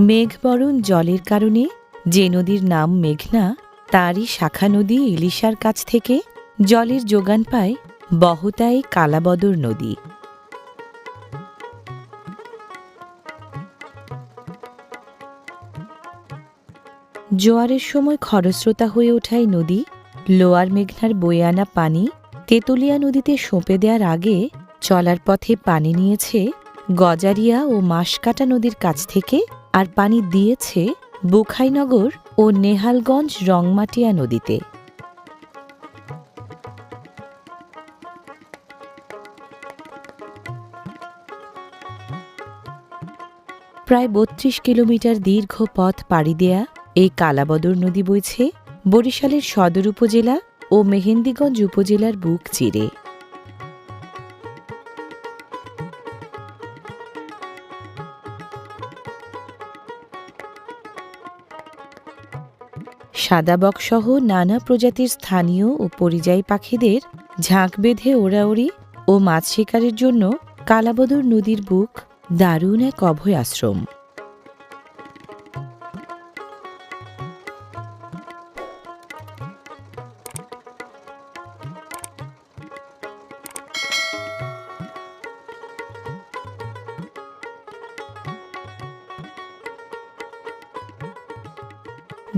মেঘবরণ জলের কারণে যে নদীর নাম মেঘনা, তারই শাখা নদী ইলিশার কাছ থেকে জলের যোগান পায় বহতাই কালাবদর নদী। জোয়ারের সময় খরস্রোতা হয়ে ওঠায় নদী লোয়ার মেঘনার বয়ে আনা পানি তেতুলিয়া নদীতে সঁপে দেওয়ার আগে চলার পথে পানি নিয়েছে গজারিয়া ও মাসকাটা নদীর কাছ থেকে, আর পানি দিয়েছে বুখাইনগর ও নেহালগঞ্জ রংমাটিয়া নদীতে। প্রায় ৩২ কিলোমিটার দীর্ঘ পথ পাড়ি দেয়া এই কালাবদর নদী বইছে বরিশালের সদর উপজেলা ও মেহেন্দিগঞ্জ উপজেলার বুক চিরে। সাদাবকসহ নানা প্রজাতির স্থানীয় ও পরিযায়ী পাখিদের ঝাঁক বেঁধে ওড়াউড়ি ও মাছ শিকারের জন্য কালাবদর নদীর বুক দারুণ এক অভয় আশ্রম।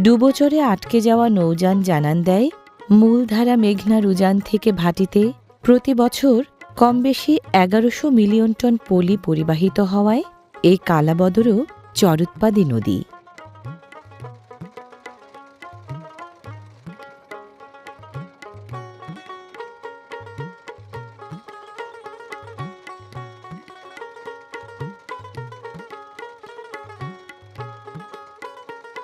ডুবোচরে আটকে যাওয়া নৌযান জানান দেয়, মূলধারা মেঘনার উজান থেকে ভাটিতে প্রতি বছর কমবেশি ১১০০ মিলিয়ন টন পলি পরিবাহিত হওয়ায় এই কালাবদরও চরোৎপাদী নদী।